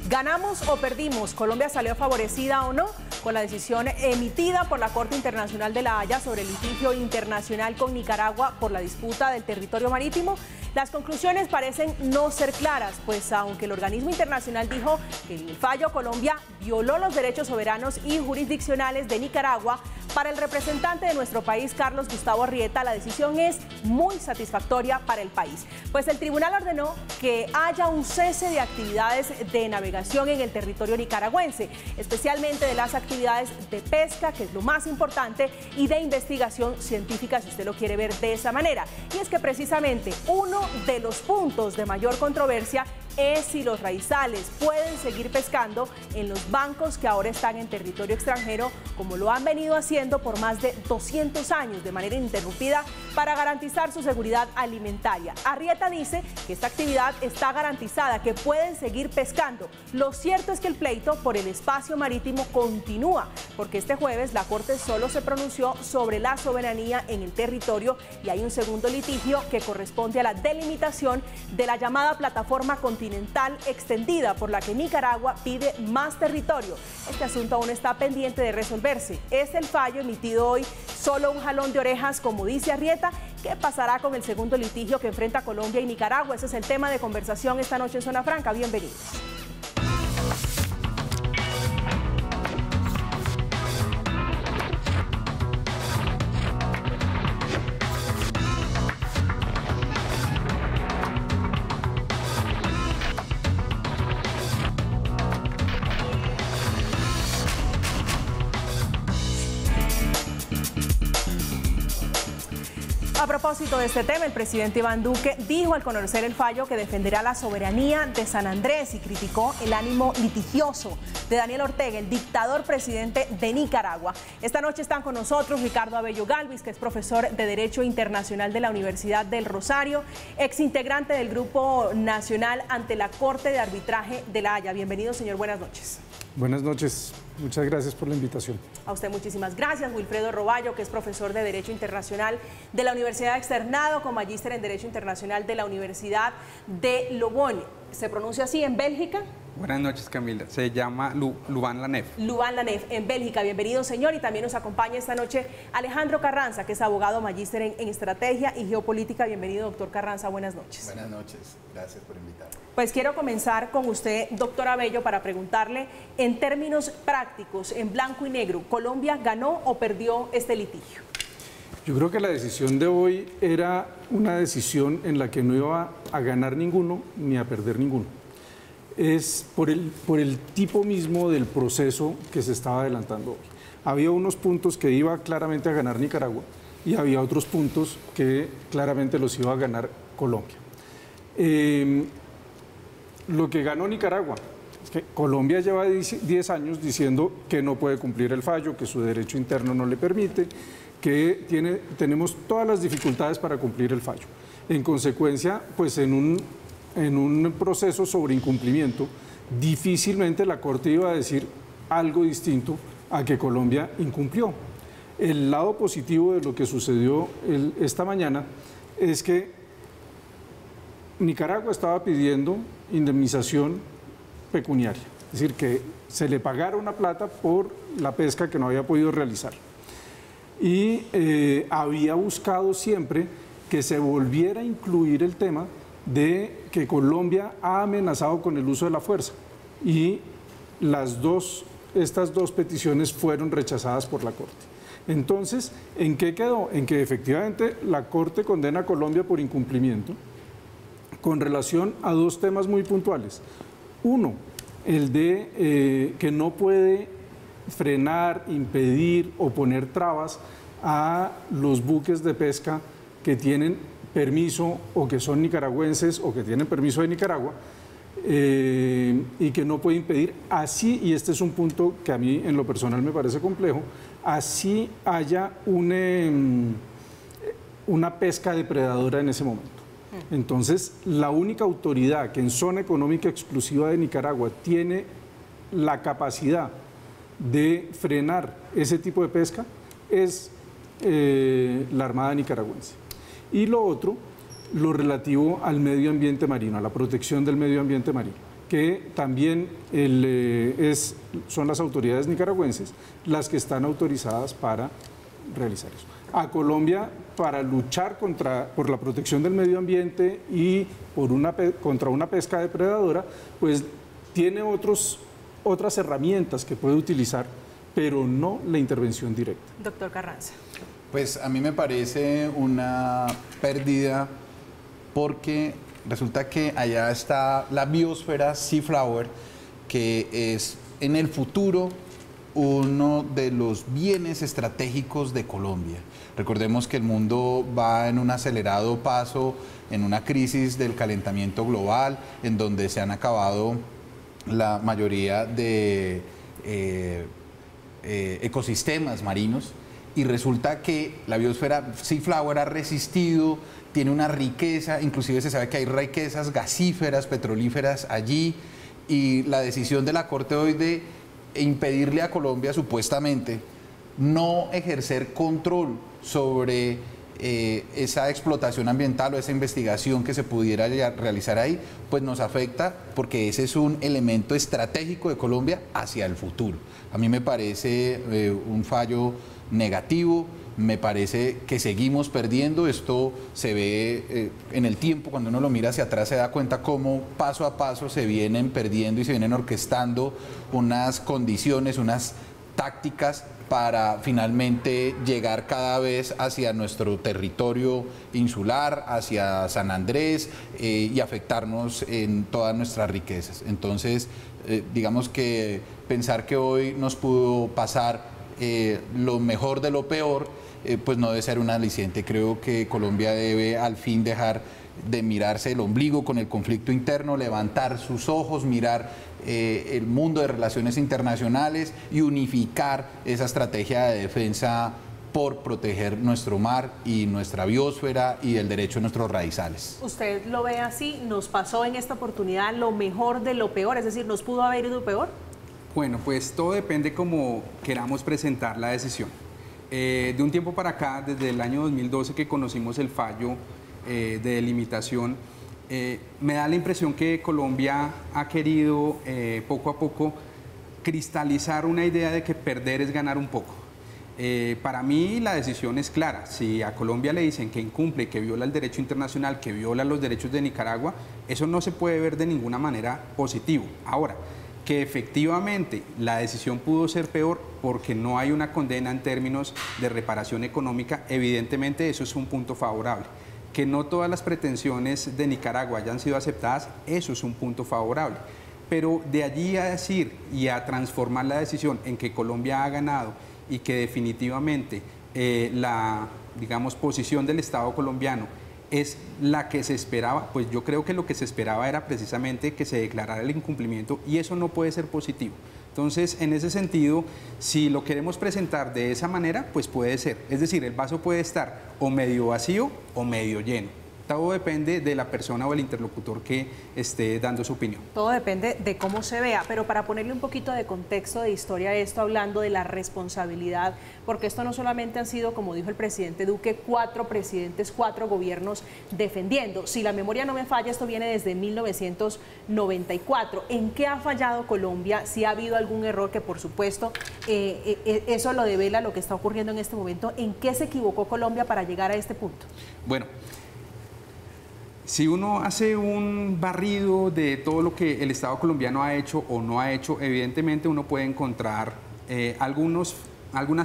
¿Ganamos o perdimos? ¿Colombia salió favorecida o no con la decisión emitida por la Corte Internacional de La Haya sobre el litigio internacional con Nicaragua por la disputa del territorio marítimo? Las conclusiones parecen no ser claras, pues aunque el organismo internacional dijo que en el fallo Colombia violó los derechos soberanos y jurisdiccionales de Nicaragua, para el representante de nuestro país, Carlos Gustavo Arrieta, la decisión es muy satisfactoria para el país, pues el tribunal ordenó que haya un cese de actividades de navegación en el territorio nicaragüense, especialmente de las actividades de pesca, que es lo más importante, y de investigación científica, si usted lo quiere ver de esa manera. Y es que precisamente uno de los puntos de mayor controversia es si los raizales pueden seguir pescando en los bancos que ahora están en territorio extranjero, como lo han venido haciendo por más de 200 años de manera ininterrumpida para garantizar su seguridad alimentaria. Arrieta dice que esta actividad está garantizada, que pueden seguir pescando. Lo cierto es que el pleito por el espacio marítimo continúa, porque este jueves la Corte solo se pronunció sobre la soberanía en el territorio y hay un segundo litigio que corresponde a la delimitación de la llamada plataforma continental extendida, por la que Nicaragua pide más territorio. Este asunto aún está pendiente de resolverse. Es el fallo emitido hoy solo un jalón de orejas, como dice Arrieta. ¿Qué pasará con el segundo litigio que enfrenta Colombia y Nicaragua? Ese es el tema de conversación esta noche en Zona Franca. Bienvenidos. A propósito de este tema, el presidente Iván Duque dijo al conocer el fallo que defenderá la soberanía de San Andrés y criticó el ánimo litigioso de Daniel Ortega, el dictador presidente de Nicaragua. Esta noche están con nosotros Ricardo Abello Galvis, que es profesor de Derecho Internacional de la Universidad del Rosario, exintegrante del Grupo Nacional ante la Corte de Arbitraje de La Haya. Bienvenido, señor. Buenas noches. Buenas noches. Muchas gracias por la invitación. A usted muchísimas gracias. Wilfredo Roballo, que es profesor de Derecho Internacional de la Universidad Externado, con magíster en Derecho Internacional de la Universidad de Lobogne. ¿Se pronuncia así en Bélgica? Buenas noches, Camila. Se llama Louvain-la-Neuve. Louvain-la-Neuve, en Bélgica. Bienvenido, señor. Y también nos acompaña esta noche Alejandro Carranza, que es abogado magíster en Estrategia y Geopolítica. Bienvenido, doctor Carranza. Buenas noches. Buenas noches. Gracias por invitarme. Pues quiero comenzar con usted, doctor Abello, para preguntarle en términos prácticos, en blanco y negro, ¿Colombia ganó o perdió este litigio? Yo creo que la decisión de hoy era una decisión en la que no iba a ganar ninguno ni a perder ninguno. Es por el tipo mismo del proceso que se estaba adelantando hoy. Había unos puntos que iba claramente a ganar Nicaragua y había otros puntos que claramente los iba a ganar Colombia. Lo que ganó Nicaragua es que Colombia lleva 10 años diciendo que no puede cumplir el fallo, que su derecho interno no le permite, que tenemos todas las dificultades para cumplir el fallo. En consecuencia, pues en un proceso sobre incumplimiento, difícilmente la Corte iba a decir algo distinto a que Colombia incumplió. El lado positivo de lo que sucedió esta mañana es que Nicaragua estaba pidiendo indemnización pecuniaria, es decir, que se le pagara una plata por la pesca que no había podido realizar. Y había buscado siempre que se volviera a incluir el tema de que Colombia ha amenazado con el uso de la fuerza. Y estas dos peticiones fueron rechazadas por la Corte. Entonces, ¿en qué quedó? En que efectivamente la Corte condena a Colombia por incumplimiento con relación a dos temas muy puntuales. Uno, el de que no puede frenar, impedir o poner trabas a los buques de pesca que tienen permiso o que son nicaragüenses o que tienen permiso de Nicaragua y que no puede impedir así, y este es un punto que a mí en lo personal me parece complejo, así haya una pesca depredadora en ese momento. Entonces, la única autoridad que en zona económica exclusiva de Nicaragua tiene la capacidad de frenar ese tipo de pesca es la Armada nicaragüense. Y lo otro, lo relativo al medio ambiente marino, a la protección del medio ambiente marino. que también son las autoridades nicaragüenses las que están autorizadas para realizar eso. A Colombia, para luchar por la protección del medio ambiente y contra una pesca depredadora, pues tiene otras herramientas que puede utilizar, pero no la intervención directa. Doctor Carranza. Pues a mí me parece una pérdida porque resulta que allá está la biosfera Seaflower, que es en el futuro uno de los bienes estratégicos de Colombia. Recordemos que el mundo va en un acelerado paso, en una crisis del calentamiento global, en donde se han acabado la mayoría de ecosistemas marinos, y resulta que la biosfera Seaflower ha resistido, tiene una riqueza, inclusive se sabe que hay riquezas gasíferas, petrolíferas allí, y la decisión de la Corte hoy de impedirle a Colombia supuestamente no ejercer control sobre esa explotación ambiental o esa investigación que se pudiera realizar ahí, pues nos afecta porque ese es un elemento estratégico de Colombia hacia el futuro. A mí me parece un fallo negativo, me parece que seguimos perdiendo. Esto se ve en el tiempo, cuando uno lo mira hacia atrás se da cuenta cómo paso a paso se vienen perdiendo y se vienen orquestando unas condiciones, unas tácticas para finalmente llegar cada vez hacia nuestro territorio insular, hacia San Andrés y afectarnos en todas nuestras riquezas. Entonces, digamos que pensar que hoy nos pudo pasar lo mejor de lo peor, pues no debe ser un aliciente. Creo que Colombia debe al fin dejar de mirarse el ombligo con el conflicto interno, levantar sus ojos, mirar el mundo de relaciones internacionales y unificar esa estrategia de defensa por proteger nuestro mar y nuestra biosfera y el derecho a nuestros raizales. ¿Usted lo ve así? ¿Nos pasó en esta oportunidad lo mejor de lo peor? Es decir, ¿nos pudo haber ido peor? Bueno, pues todo depende cómo queramos presentar la decisión. De un tiempo para acá, desde el año 2012 que conocimos el fallo de delimitación, me da la impresión que Colombia ha querido poco a poco cristalizar una idea de que perder es ganar un poco. Para mí la decisión es clara. Si a Colombia le dicen que incumple, que viola el derecho internacional, que viola los derechos de Nicaragua, eso no se puede ver de ninguna manera positivo. Ahora, que efectivamente la decisión pudo ser peor porque no hay una condena en términos de reparación económica, evidentemente eso es un punto favorable. Que no todas las pretensiones de Nicaragua hayan sido aceptadas, eso es un punto favorable. Pero de allí a decir y a transformar la decisión en que Colombia ha ganado y que definitivamente la, digamos, posición del Estado colombiano es la que se esperaba, pues yo creo que lo que se esperaba era precisamente que se declarara el incumplimiento y eso no puede ser positivo. Entonces, en ese sentido, si lo queremos presentar de esa manera, pues puede ser. Es decir, el vaso puede estar o medio vacío o medio lleno. Todo depende de la persona o el interlocutor que esté dando su opinión. Todo depende de cómo se vea, pero para ponerle un poquito de contexto, de historia a esto, hablando de la responsabilidad, porque esto no solamente han sido, como dijo el presidente Duque, 4 presidentes, 4 gobiernos defendiendo. Si la memoria no me falla, esto viene desde 1994. ¿En qué ha fallado Colombia? Si ha habido algún error, que por supuesto eso lo devela lo que está ocurriendo en este momento. ¿En qué se equivocó Colombia para llegar a este punto? Bueno, si uno hace un barrido de todo lo que el Estado colombiano ha hecho o no ha hecho, evidentemente uno puede encontrar algunas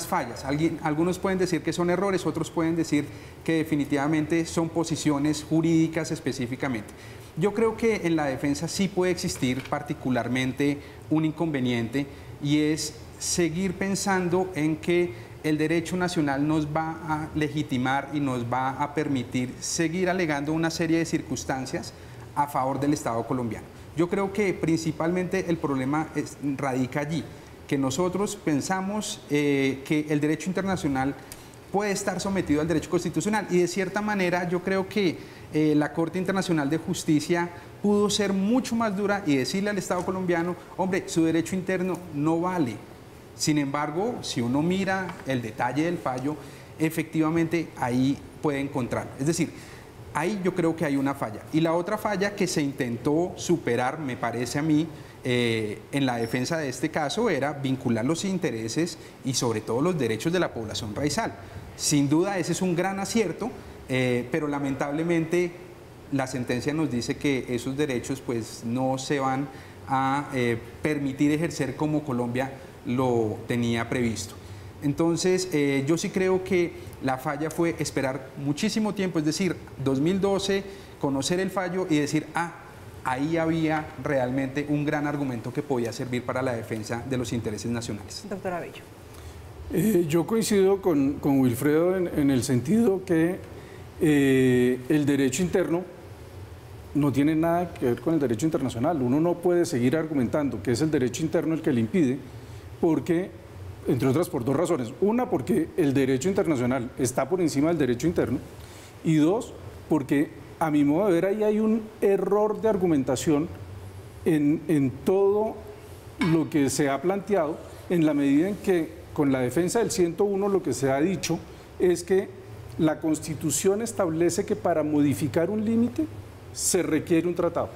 fallas. Algunos pueden decir que son errores, otros pueden decir que definitivamente son posiciones jurídicas específicamente. Yo creo que en la defensa sí puede existir particularmente un inconveniente y es seguir pensando en que el derecho nacional nos va a legitimar y nos va a permitir seguir alegando una serie de circunstancias a favor del Estado colombiano. Yo creo que principalmente el problema radica allí, que nosotros pensamos que el derecho internacional puede estar sometido al derecho constitucional y de cierta manera yo creo que la Corte Internacional de Justicia pudo ser mucho más dura y decirle al Estado colombiano, hombre, su derecho interno no vale. Sin embargo, si uno mira el detalle del fallo, efectivamente ahí puede encontrar. Es decir, ahí yo creo que hay una falla. Y la otra falla que se intentó superar, me parece a mí, en la defensa de este caso, era vincular los intereses y sobre todo los derechos de la población raizal. Sin duda ese es un gran acierto, pero lamentablemente la sentencia nos dice que esos derechos pues no se van a permitir ejercer como Colombia lo tenía previsto. Entonces, yo sí creo que la falla fue esperar muchísimo tiempo, es decir, 2012, conocer el fallo y decir, ahí había realmente un gran argumento que podía servir para la defensa de los intereses nacionales. Doctora Bello. Yo coincido con Wilfredo en el sentido que el derecho interno no tiene nada que ver con el derecho internacional. Uno no puede seguir argumentando que es el derecho interno el que le impide, porque, entre otras, por dos razones. Una, porque el derecho internacional está por encima del derecho interno, y dos, porque a mi modo de ver ahí hay un error de argumentación en todo lo que se ha planteado, en la medida en que con la defensa del 101 lo que se ha dicho es que la Constitución establece que para modificar un límite se requiere un tratado.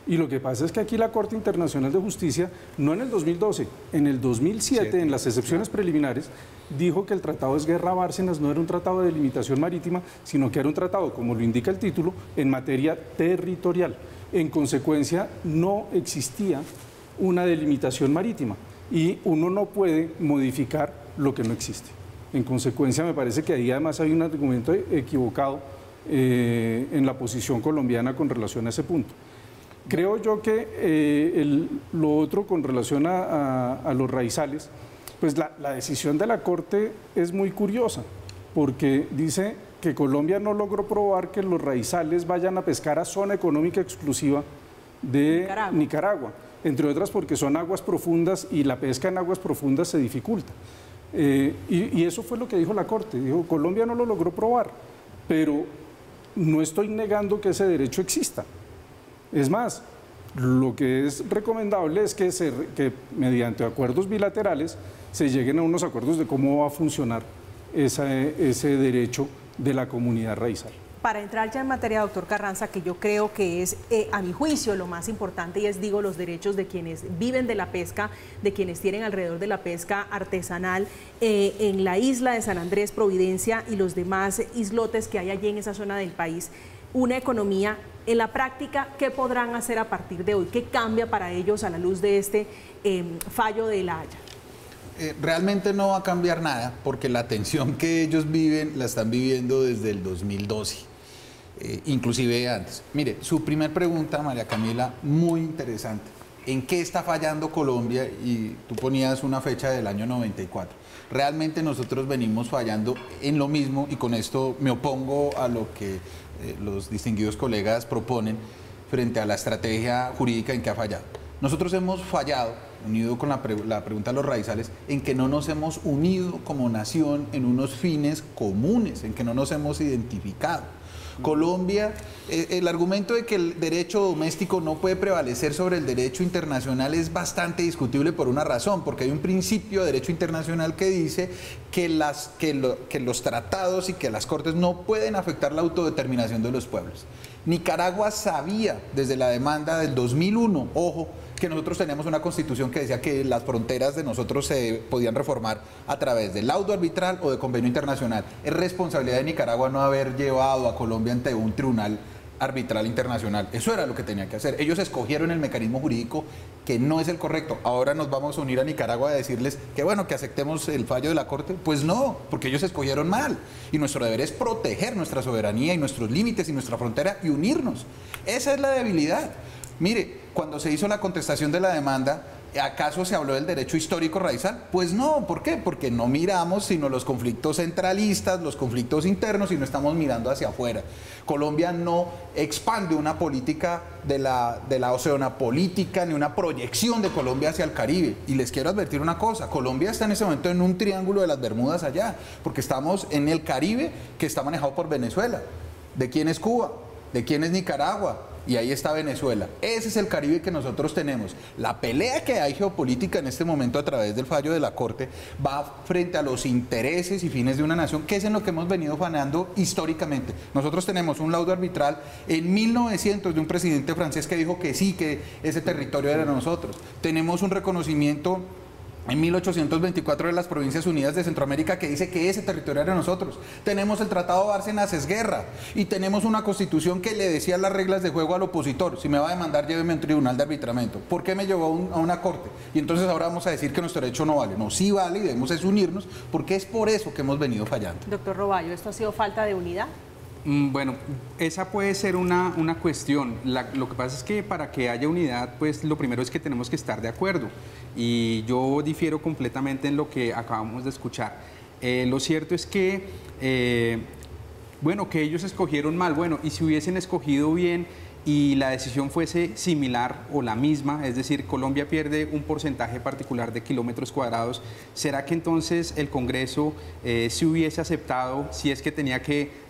Y lo que pasa es que aquí la Corte Internacional de Justicia, no en el 2012, en el 2007, en las excepciones preliminares, dijo que el Tratado de Esguerra Bárcenas no era un tratado de delimitación marítima, sino que era un tratado, como lo indica el título, en materia territorial. En consecuencia, no existía una delimitación marítima y uno no puede modificar lo que no existe. En consecuencia, me parece que ahí además hay un argumento equivocado en la posición colombiana con relación a ese punto. Creo yo que lo otro con relación a los raizales, pues la decisión de la Corte es muy curiosa, porque dice que Colombia no logró probar que los raizales vayan a pescar a zona económica exclusiva de Nicaragua, entre otras porque son aguas profundas y la pesca en aguas profundas se dificulta. Y eso fue lo que dijo la Corte, dijo Colombia no lo logró probar, pero no estoy negando que ese derecho exista. Es más, lo que es recomendable es que mediante acuerdos bilaterales se lleguen a unos acuerdos de cómo va a funcionar ese derecho de la comunidad raizal. Para entrar ya en materia, doctor Carranza, que yo creo que es, a mi juicio, lo más importante, y es, digo, los derechos de quienes viven de la pesca, de quienes tienen alrededor de la pesca artesanal en la isla de San Andrés, Providencia y los demás islotes que hay allí en esa zona del país, una economía. En la práctica, ¿qué podrán hacer a partir de hoy? ¿Qué cambia para ellos a la luz de este fallo de La Haya? Realmente no va a cambiar nada, porque la tensión que ellos viven la están viviendo desde el 2012, inclusive antes. Mire, su primer pregunta, María Camila, muy interesante. ¿En qué está fallando Colombia? Y tú ponías una fecha del año 94. Realmente nosotros venimos fallando en lo mismo, y con esto me opongo a lo que los distinguidos colegas proponen frente a la estrategia jurídica en que ha fallado. Nosotros hemos fallado, unido con la pregunta de los raizales, en que no nos hemos unido como nación en unos fines comunes, en que no nos hemos identificado. Colombia, el argumento de que el derecho doméstico no puede prevalecer sobre el derecho internacional es bastante discutible por una razón, porque hay un principio de derecho internacional que dice que los tratados y que las cortes no pueden afectar la autodeterminación de los pueblos. Nicaragua sabía desde la demanda del 2001, ojo, que nosotros teníamos una constitución que decía que las fronteras de nosotros se podían reformar a través del laudo arbitral o de convenio internacional. Es responsabilidad de Nicaragua no haber llevado a Colombia ante un tribunal arbitral internacional. Eso era lo que tenía que hacer. Ellos escogieron el mecanismo jurídico que no es el correcto. Ahora nos vamos a unir a Nicaragua a decirles que bueno, que aceptemos el fallo de la Corte. Pues no, porque ellos escogieron mal. Y nuestro deber es proteger nuestra soberanía y nuestros límites y nuestra frontera y unirnos. Esa es la debilidad. Mire, cuando se hizo la contestación de la demanda, ¿acaso se habló del derecho histórico raizal? Pues no, ¿por qué? Porque no miramos sino los conflictos centralistas, los conflictos internos y no estamos mirando hacia afuera. Colombia no expande una política de la oceana política ni una proyección de Colombia hacia el Caribe. Y les quiero advertir una cosa, Colombia está en ese momento en un triángulo de las Bermudas allá, porque estamos en el Caribe que está manejado por Venezuela. ¿De quién es Cuba? ¿De quién es Nicaragua? y ahí está Venezuela. Ese es el Caribe que nosotros tenemos. La pelea que hay geopolítica en este momento a través del fallo de la Corte va frente a los intereses y fines de una nación, que es en lo que hemos venido fanando históricamente. Nosotros tenemos un laudo arbitral en 1900 de un presidente francés que dijo que sí, que ese territorio era de nosotros. Tenemos un reconocimiento en 1824 de las Provincias Unidas de Centroamérica que dice que ese territorio era de nosotros. Tenemos el Tratado de Bárcenas Esguerra y tenemos una constitución que le decía las reglas de juego al opositor: si me va a demandar, lléveme a un tribunal de arbitramiento. ¿Por qué me llevó a una corte? Y entonces ahora vamos a decir que nuestro derecho no vale. No, sí vale y debemos es unirnos, porque es por eso que hemos venido fallando. Doctor Roballo, ¿esto ha sido falta de unidad? Bueno, esa puede ser una cuestión. Lo que pasa es que para que haya unidad, pues lo primero es que tenemos que estar de acuerdo. Y yo difiero completamente en lo que acabamos de escuchar. Lo cierto es que, bueno, que ellos escogieron mal. Bueno, y si hubiesen escogido bien y la decisión fuese similar o la misma, es decir, Colombia pierde un porcentaje particular de kilómetros cuadrados, ¿será que entonces el Congreso si hubiese aceptado, si es que tenía que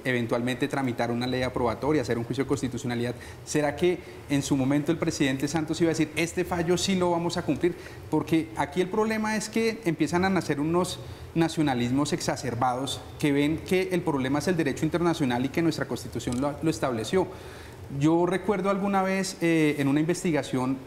eventualmente tramitar una ley aprobatoria, hacer un juicio de constitucionalidad, será que en su momento el presidente Santos iba a decir, este fallo sí lo vamos a cumplir? Porque aquí el problema es que empiezan a nacer unos nacionalismos exacerbados que ven que el problema es el derecho internacional y que nuestra Constitución lo estableció. Yo recuerdo alguna vez en una investigación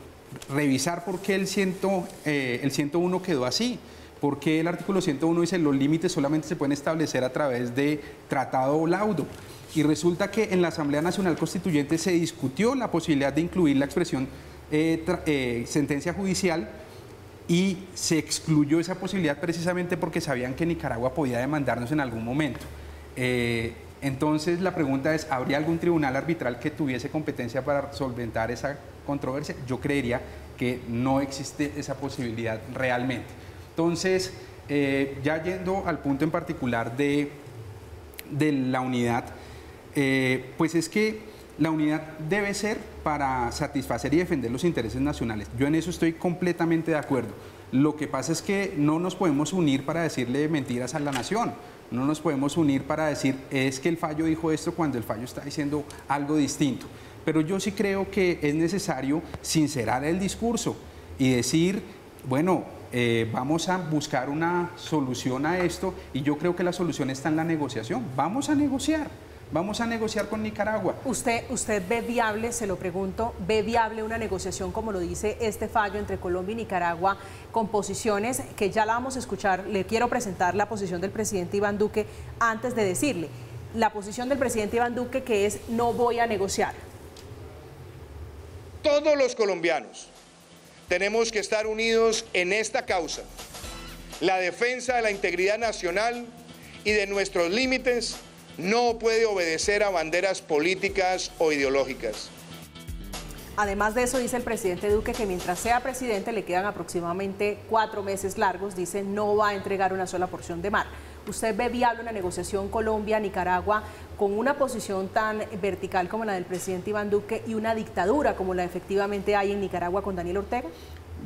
revisar por qué el 101 quedó así, por qué el artículo 101 dice los límites solamente se pueden establecer a través de tratado o laudo. Y resulta que en la Asamblea Nacional Constituyente se discutió la posibilidad de incluir la expresión sentencia judicial y se excluyó esa posibilidad precisamente porque sabían que Nicaragua podía demandarnos en algún momento. Entonces la pregunta es, ¿habría algún tribunal arbitral que tuviese competencia para solventar esa controversia? Yo creería que no existe esa posibilidad realmente. Entonces, ya yendo al punto en particular de la unidad, pues es que la unidad debe ser para satisfacer y defender los intereses nacionales. Yo en eso estoy completamente de acuerdo. Lo que pasa es que no nos podemos unir para decirle mentiras a la nación. No nos podemos unir para decir, es que el fallo dijo esto cuando el fallo está diciendo algo distinto. Pero yo sí creo que es necesario sincerar el discurso y decir, bueno, vamos a buscar una solución a esto, y yo creo que la solución está en la negociación. Vamos a negociar con Nicaragua. ¿Usted ve viable, se lo pregunto, ve viable una negociación como lo dice este fallo entre Colombia y Nicaragua, con posiciones que ya la vamos a escuchar? Le quiero presentar la posición del presidente Iván Duque antes de decirle. La posición del presidente Iván Duque, que es: no voy a negociar. Todos los colombianos tenemos que estar unidos en esta causa, la defensa de la integridad nacional y de nuestros límites. No puede obedecer a banderas políticas o ideológicas. Además de eso, dice el presidente Duque que mientras sea presidente le quedan aproximadamente 4 meses largos. Dice, no va a entregar una sola porción de mar. ¿Usted ve viable una negociación Colombia-Nicaragua con una posición tan vertical como la del presidente Iván Duque y una dictadura como la efectivamente hay en Nicaragua con Daniel Ortega?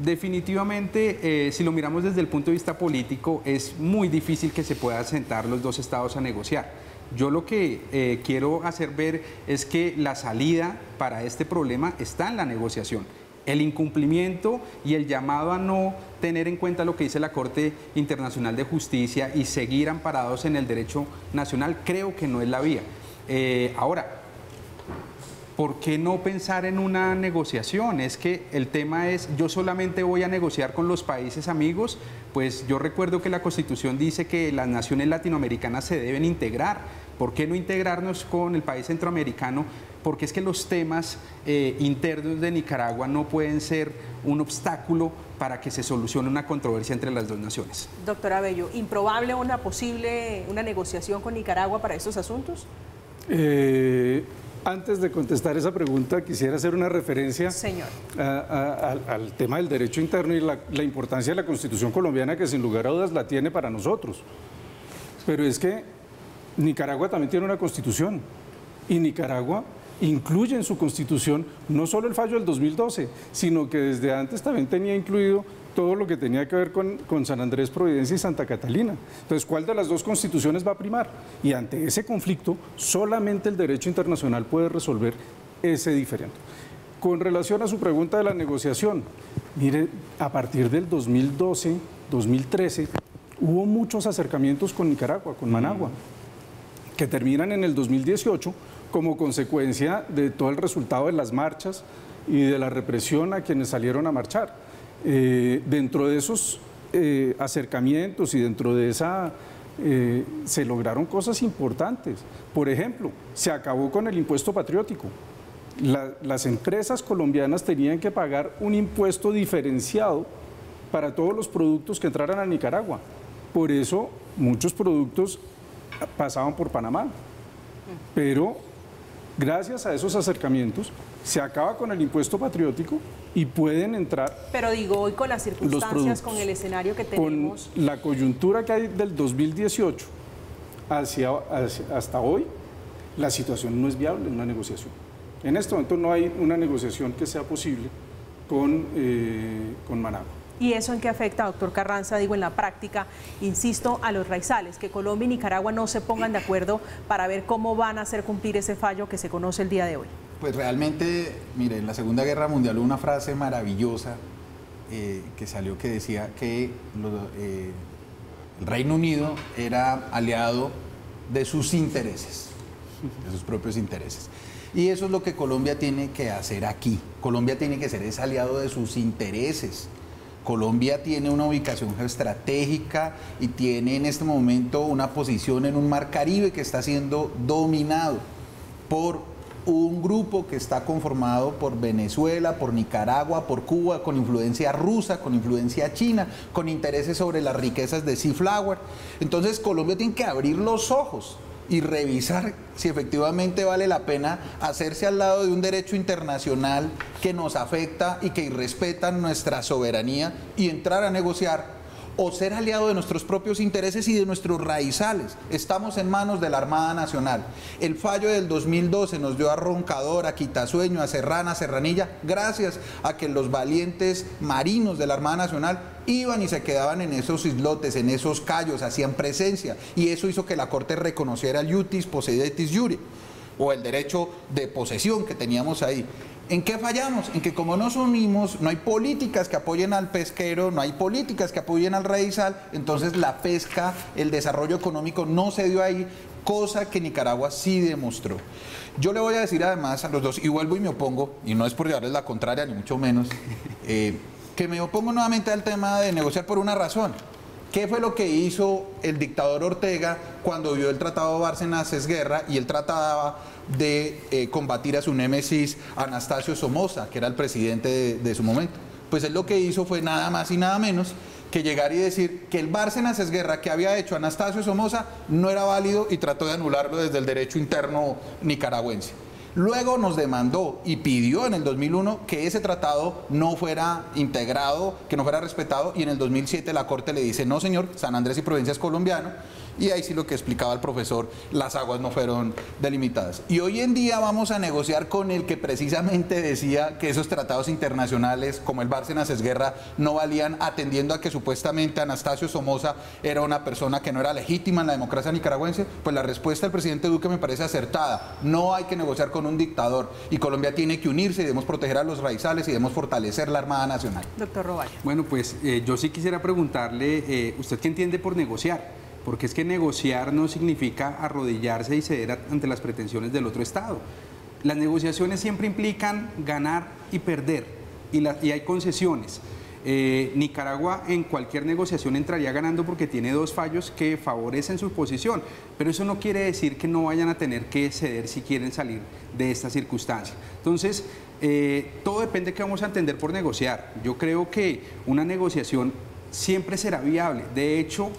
Definitivamente, si lo miramos desde el punto de vista político, es muy difícil que se puedan sentar los dos estados a negociar. Yo lo que quiero hacer ver es que la salida para este problema está en la negociación. El incumplimiento y el llamado a no tener en cuenta lo que dice la Corte Internacional de Justicia y seguir amparados en el derecho nacional, creo que no es la vía. Ahora, ¿por qué no pensar en una negociación? Es que el tema es, yo solamente voy a negociar con los países amigos. Pues yo recuerdo que la Constitución dice que las naciones latinoamericanas se deben integrar. ¿Por qué no integrarnos con el país centroamericano? Porque es que los temas internos de Nicaragua no pueden ser un obstáculo para que se solucione una controversia entre las dos naciones. Doctora Bello, ¿improbable una negociación con Nicaragua para estos asuntos? Antes de contestar esa pregunta, quisiera hacer una referencia al tema del derecho interno y la importancia de la Constitución colombiana, que sin lugar a dudas la tiene para nosotros. Pero es que Nicaragua también tiene una Constitución, y Nicaragua incluye en su Constitución no solo el fallo del 2012, sino que desde antes también tenía incluido todo lo que tenía que ver con San Andrés, Providencia y Santa Catalina. Entonces, ¿cuál de las dos constituciones va a primar? Y ante ese conflicto, solamente el derecho internacional puede resolver ese diferendo. Con relación a su pregunta de la negociación, mire, a partir del 2012, 2013, hubo muchos acercamientos con Nicaragua, con Managua, que terminan en el 2018 como consecuencia de todo el resultado de las marchas y de la represión a quienes salieron a marchar. Dentro de esos acercamientos y dentro de esa se lograron cosas importantes. Por ejemplo, se acabó con el impuesto patriótico. Las empresas colombianas tenían que pagar un impuesto diferenciado para todos los productos que entraran a Nicaragua. Por eso muchos productos pasaban por Panamá. Pero gracias a esos acercamientos se acaba con el impuesto patriótico y pueden entrar. Pero digo, hoy con las circunstancias, con el escenario que tenemos. Con la coyuntura que hay del 2018 hasta hoy, la situación no es viable en una negociación. En este momento no hay una negociación que sea posible con Managua. ¿Y eso en qué afecta, doctor Carranza, digo, en la práctica, insisto, a los raizales, que Colombia y Nicaragua no se pongan de acuerdo para ver cómo van a hacer cumplir ese fallo que se conoce el día de hoy? Pues realmente, mire, en la Segunda Guerra Mundial hubo una frase maravillosa que salió que decía que el Reino Unido era aliado de sus intereses, de sus propios intereses. Y eso es lo que Colombia tiene que hacer aquí. Colombia tiene que ser ese aliado de sus intereses. Colombia tiene una ubicación geoestratégica y tiene en este momento una posición en un mar Caribe que está siendo dominado por un grupo que está conformado por Venezuela, por Nicaragua, por Cuba, con influencia rusa, con influencia china, con intereses sobre las riquezas de Sea Flower. Entonces Colombia tiene que abrir los ojos y revisar si efectivamente vale la pena hacerse al lado de un derecho internacional que nos afecta y que irrespeta nuestra soberanía y entrar a negociar, o ser aliado de nuestros propios intereses y de nuestros raizales. Estamos en manos de la Armada Nacional. El fallo del 2012 nos dio a Roncador, a Quitasueño, a Serrana, a Serranilla, gracias a que los valientes marinos de la Armada Nacional iban y se quedaban en esos islotes, en esos cayos, hacían presencia, y eso hizo que la Corte reconociera el iutis possidetis iure, o el derecho de posesión que teníamos ahí. ¿En qué fallamos? En que como nos unimos, no hay políticas que apoyen al pesquero, no hay políticas que apoyen al raizal, entonces la pesca, el desarrollo económico no se dio ahí, cosa que Nicaragua sí demostró. Yo le voy a decir además a los dos, y vuelvo y me opongo, y no es por llevarles la contraria, ni mucho menos, que me opongo nuevamente al tema de negociar por una razón. ¿Qué fue lo que hizo el dictador Ortega cuando vio el Tratado Bárcenas-Esguerra y él trataba de combatir a su némesis Anastasio Somoza, que era el presidente de su momento? Pues él lo que hizo fue nada más y nada menos que llegar y decir que el Bárcenas-Esguerra que había hecho Anastasio Somoza no era válido y trató de anularlo desde el derecho interno nicaragüense. Luego nos demandó y pidió en el 2001 que ese tratado no fuera integrado, que no fuera respetado, y en el 2007 la Corte le dice, no señor, San Andrés y Provincia es colombiano, y ahí sí lo que explicaba el profesor, las aguas no fueron delimitadas. Y hoy en día vamos a negociar con el que precisamente decía que esos tratados internacionales, como el Bárcenas-Esguerra, no valían, atendiendo a que supuestamente Anastasio Somoza era una persona que no era legítima en la democracia nicaragüense. Pues la respuesta del presidente Duque me parece acertada. No hay que negociar con un dictador, y Colombia tiene que unirse, y debemos proteger a los raizales y debemos fortalecer la Armada Nacional. Doctor Roballo. Bueno, pues yo sí quisiera preguntarle, ¿usted qué entiende por negociar? Porque es que negociar no significa arrodillarse y ceder ante las pretensiones del otro Estado. Las negociaciones siempre implican ganar y perder, y hay concesiones. Nicaragua en cualquier negociación entraría ganando porque tiene dos fallos que favorecen su posición, pero eso no quiere decir que no vayan a tener que ceder si quieren salir de esta circunstancia. Entonces, todo depende de qué vamos a entender por negociar. Yo creo que una negociación siempre será viable. De hecho,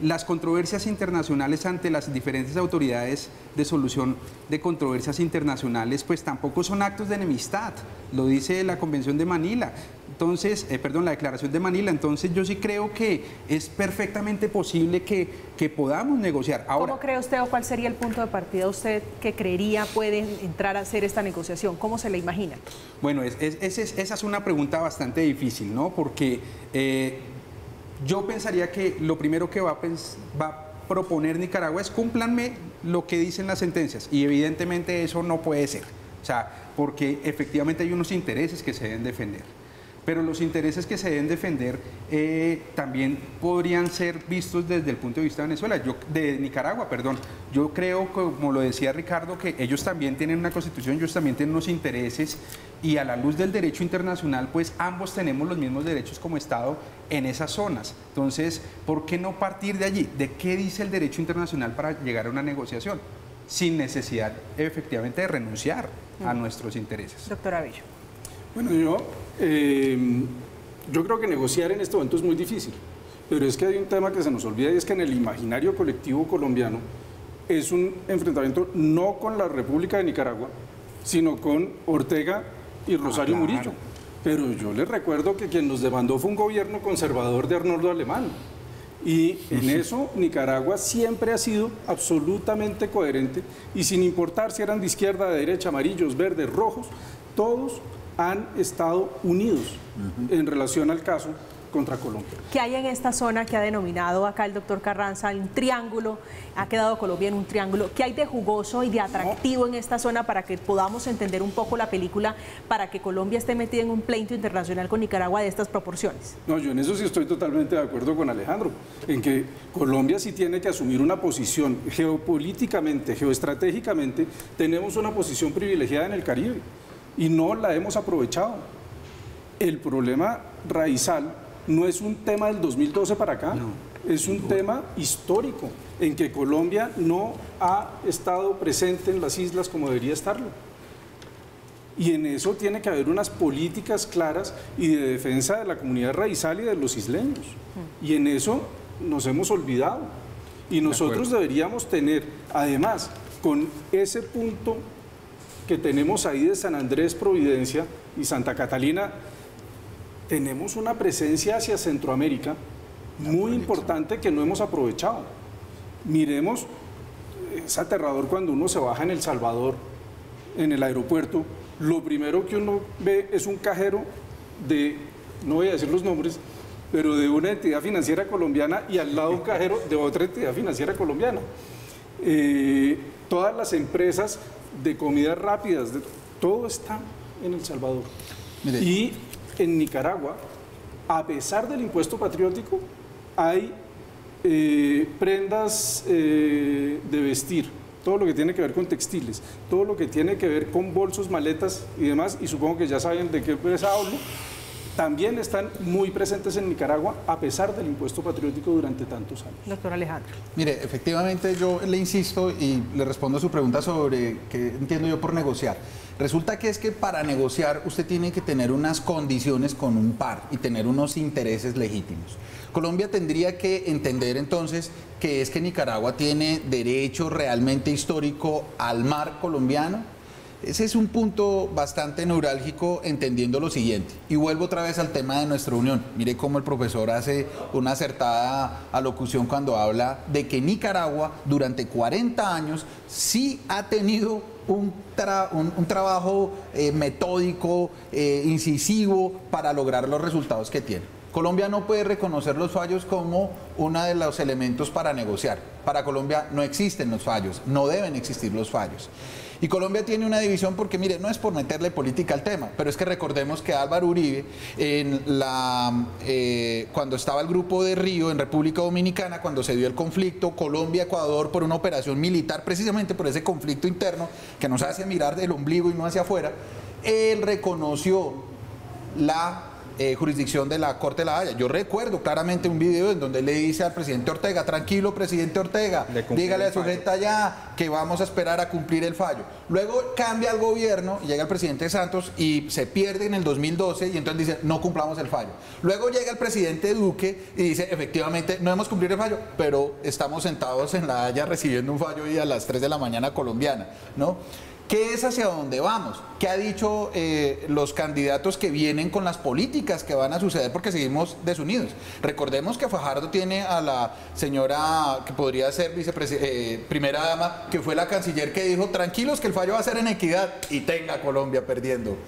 las controversias internacionales ante las diferentes autoridades de solución de controversias internacionales pues tampoco son actos de enemistad, lo dice la Convención de Manila, entonces, la Declaración de Manila. Entonces yo sí creo que es perfectamente posible que podamos negociar. Ahora, ¿cómo cree usted, o cuál sería el punto de partida usted que creería puede entrar a hacer esta negociación? ¿Cómo se la imagina? Bueno, esa es una pregunta bastante difícil, ¿no? Porque yo pensaría que lo primero que va a proponer Nicaragua es cúmplanme lo que dicen las sentencias, y evidentemente eso no puede ser. O sea, porque efectivamente hay unos intereses que se deben defender. Pero los intereses que se deben defender también podrían ser vistos desde el punto de vista de Venezuela, de Nicaragua, perdón. Yo creo, como lo decía Ricardo, que ellos también tienen una constitución, ellos también tienen unos intereses y a la luz del derecho internacional, pues ambos tenemos los mismos derechos como Estado en esas zonas. Entonces, ¿por qué no partir de allí? ¿De qué dice el derecho internacional para llegar a una negociación? Sin necesidad, efectivamente, de renunciar a nuestros intereses. Doctor Avello. Bueno, yo creo que negociar en este momento es muy difícil, pero es que hay un tema que se nos olvida y es que en el imaginario colectivo colombiano es un enfrentamiento no con la República de Nicaragua, sino con Ortega y Rosario Murillo. Pero yo les recuerdo que quien nos demandó fue un gobierno conservador de Arnoldo Alemán. Y en eso Nicaragua siempre ha sido absolutamente coherente y sin importar si eran de izquierda, de derecha, amarillos, verdes, rojos, todos han estado unidos en relación al caso contra Colombia. ¿Qué hay en esta zona que ha denominado acá el doctor Carranza un triángulo? Ha quedado Colombia en un triángulo. ¿Qué hay de jugoso y de atractivo en esta zona para que podamos entender un poco la película, para que Colombia esté metida en un pleito internacional con Nicaragua de estas proporciones? No, yo en eso sí estoy totalmente de acuerdo con Alejandro, en que Colombia sí tiene que asumir una posición geopolíticamente, geoestratégicamente, tenemos una posición privilegiada en el Caribe y no la hemos aprovechado. El problema raizal no es un tema del 2012 para acá, es un tema histórico en que Colombia no ha estado presente en las islas como debería estarlo. Y en eso tiene que haber unas políticas claras y de defensa de la comunidad raizal y de los isleños. Y en eso nos hemos olvidado. Y nosotros deberíamos tener, además, con ese punto que tenemos ahí de San Andrés, Providencia y Santa Catalina, tenemos una presencia hacia Centroamérica muy importante que no hemos aprovechado. Miremos, es aterrador cuando uno se baja en El Salvador, en el aeropuerto, lo primero que uno ve es un cajero de, no voy a decir los nombres, pero de una entidad financiera colombiana y al lado un cajero de otra entidad financiera colombiana. Todas las empresas de comidas rápidas, todo está en El Salvador. Mire. Y en Nicaragua, a pesar del impuesto patriótico, hay prendas de vestir, todo lo que tiene que ver con textiles, todo lo que tiene que ver con bolsos, maletas y demás, y supongo que ya saben de qué empresa hablo, también están muy presentes en Nicaragua a pesar del impuesto patriótico durante tantos años. Doctor Alejandro. Mire, efectivamente yo le insisto y le respondo a su pregunta sobre qué entiendo yo por negociar. Resulta que es que para negociar usted tiene que tener unas condiciones con un par y tener unos intereses legítimos. Colombia tendría que entender entonces que es que Nicaragua tiene derecho realmente histórico al mar colombiano. Ese es un punto bastante neurálgico, entendiendo lo siguiente. Y vuelvo otra vez al tema de nuestra unión. Mire cómo el profesor hace una acertada alocución cuando habla de que Nicaragua durante 40 años sí ha tenido un trabajo metódico, incisivo para lograr los resultados que tiene. Colombia no puede reconocer los fallos como uno de los elementos para negociar. Para Colombia no existen los fallos, no deben existir los fallos. Y Colombia tiene una división porque, mire, no es por meterle política al tema, pero es que recordemos que Álvaro Uribe, cuando estaba el grupo de Río en República Dominicana, cuando se dio el conflicto Colombia-Ecuador por una operación militar, precisamente por ese conflicto interno que nos hace mirar del ombligo y no hacia afuera, él reconoció la jurisdicción de la Corte de la Haya. Yo recuerdo claramente un video en donde le dice al presidente Ortega: tranquilo, presidente Ortega, dígale a su gente allá que vamos a esperar a cumplir el fallo. Luego cambia el gobierno y llega el presidente Santos y se pierde en el 2012 y entonces dice: no cumplamos el fallo. Luego llega el presidente Duque y dice: efectivamente no hemos cumplido el fallo, pero estamos sentados en la Haya recibiendo un fallo y a las 3 de la mañana colombiana, ¿no? ¿Qué es hacia dónde vamos? ¿Qué ha dicho los candidatos que vienen con las políticas que van a suceder? Porque seguimos desunidos. Recordemos que Fajardo tiene a la señora que podría ser primera dama, que fue la canciller que dijo: tranquilos que el fallo va a ser en equidad, y tenga Colombia perdiendo.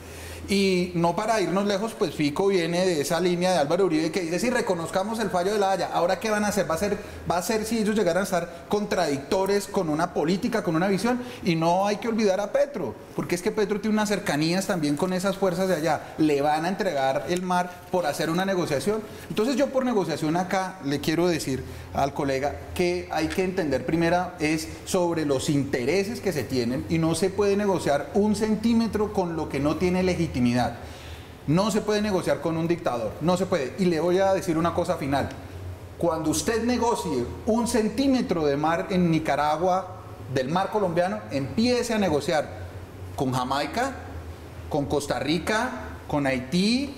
Y no para irnos lejos, pues Fico viene de esa línea de Álvaro Uribe que dice, si reconozcamos el fallo de La Haya, ¿ahora qué van a hacer? Va a ser si ellos llegaran a estar contradictores con una política, con una visión, y no hay que olvidar a Petro, porque es que Petro tiene unas cercanías también con esas fuerzas de allá, le van a entregar el mar por hacer una negociación. Entonces yo por negociación acá le quiero decir al colega que hay que entender primero es sobre los intereses que se tienen y no se puede negociar un centímetro con lo que no tiene legitimidad. No se puede negociar con un dictador, no se puede. Y le voy a decir una cosa final. Cuando usted negocie un centímetro de mar en Nicaragua, del mar colombiano, empiece a negociar con Jamaica, con Costa Rica, con Haití,